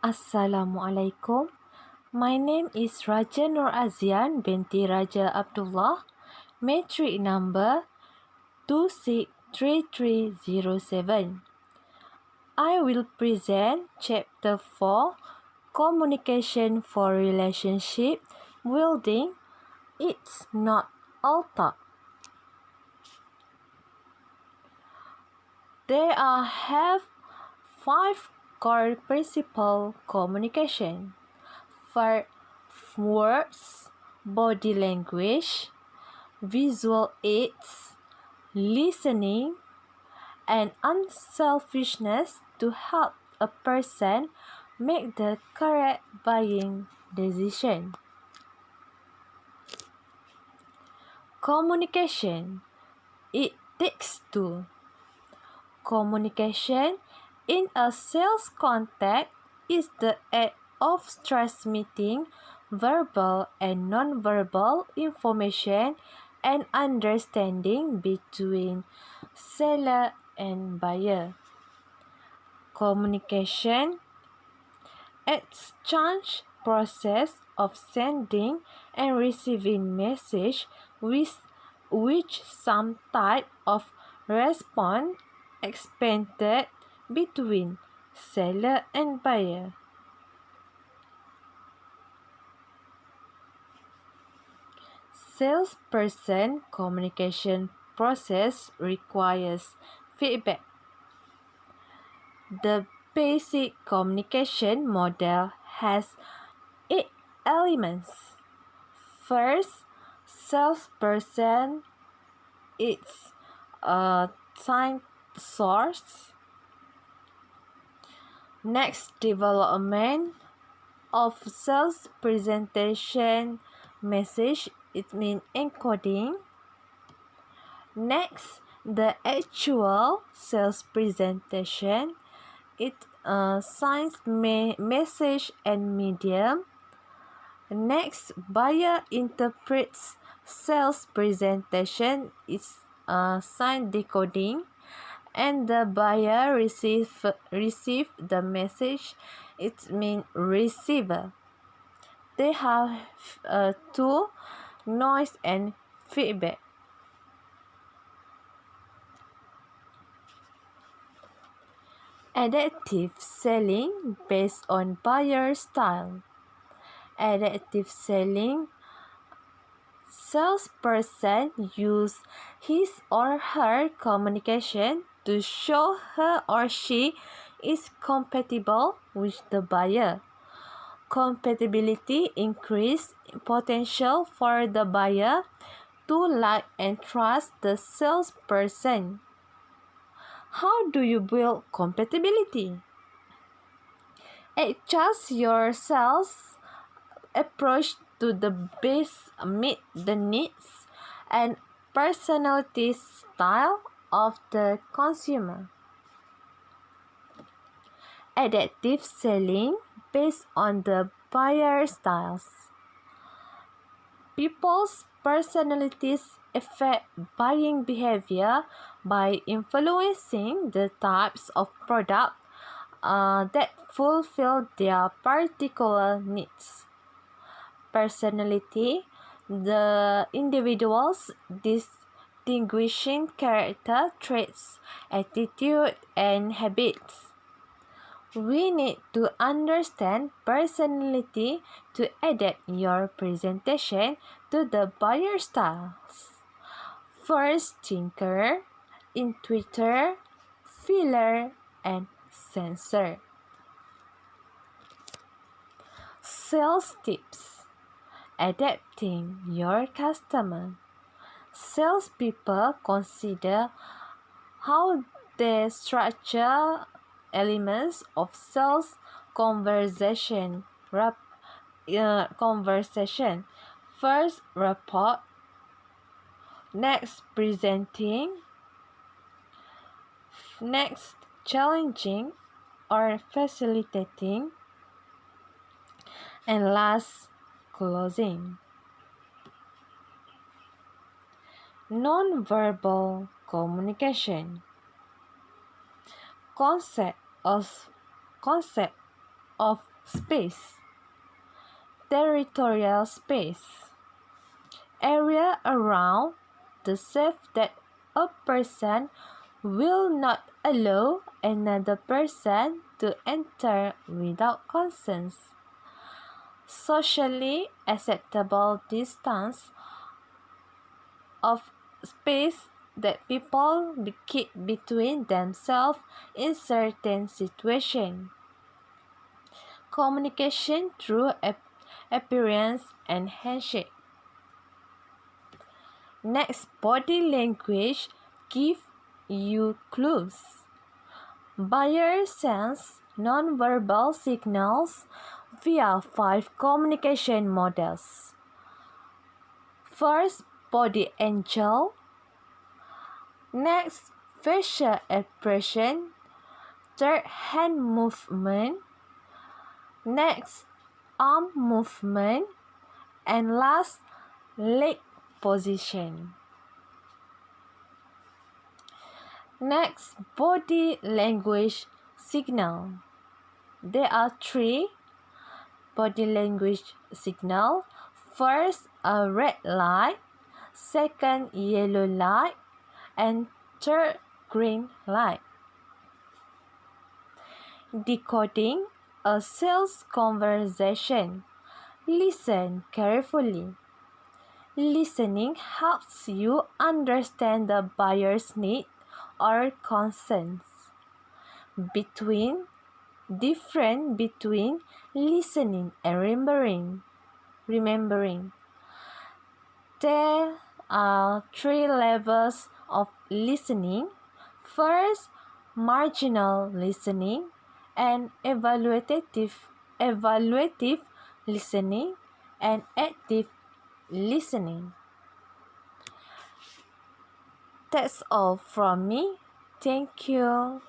Assalamualaikum. My name is Raja Nur Azian Binti Raja Abdullah, matric number 263307. I will present Chapter 4, Communication for Relationship Building. It's not all talk. There have 5 core principles communication. For words, body language, visual aids, listening, and unselfishness to help a person make the correct buying decision. Communication. It takes two. Communication in a sales context is the act of transmitting verbal and non-verbal information and understanding between seller and buyer. Communication exchange process of sending and receiving message with which some type of response expected between seller and buyer. Salesperson communication process requires feedback. The basic communication model has 8 elements. First, salesperson is a time source. Next, development of sales presentation message, it means encoding. Next, the actual sales presentation, it signs message and medium. Next, buyer interprets sales presentation, it's sign decoding, and the buyer receive the message, it means receiver. They have two, noise and feedback. Adaptive selling based on buyer style. Adaptive selling, salesperson use his or her communication to show her or she is compatible with the buyer. Compatibility increase potential for the buyer to like and trust the salesperson. How do you build compatibility? Adjust your sales approach to the best meet the needs and personality style of the consumer. Adaptive selling based on the buyer styles. People's personalities affect buying behavior by influencing the types of product that fulfill their particular needs. Personality, the individual's distinguishing character traits, attitude, and habits. We need to understand personality to adapt your presentation to the buyer styles. First, thinker, intuitor, feeler, and sensor. Sales tips. Adapting your customer. Salespeople consider how they structure elements of sales conversation. First, report. Next, presenting. Next, challenging or facilitating. And last, closing. Non-verbal communication. Concept of space. Territorial space. Area around the safe that a person will not allow another person to enter without consent. Socially acceptable distance of space that people keep between themselves in certain situations. Communication through appearance and handshake. Next, body language give you clues. Buyers sense nonverbal signals via 5 communication models. First, body angle. Next, facial expression. Third, hand movement. Next, arm movement. And last, leg position. Next, body language signal. There are 3 body language signal. First, a red light. Second, yellow light. And third, green light. Decoding a sales conversation. Listen carefully. Listening helps you understand the buyer's need or concerns. Different between listening and remembering. There are 3 levels of listening. First, marginal listening and evaluative listening and active listening. That's all from me. Thank you.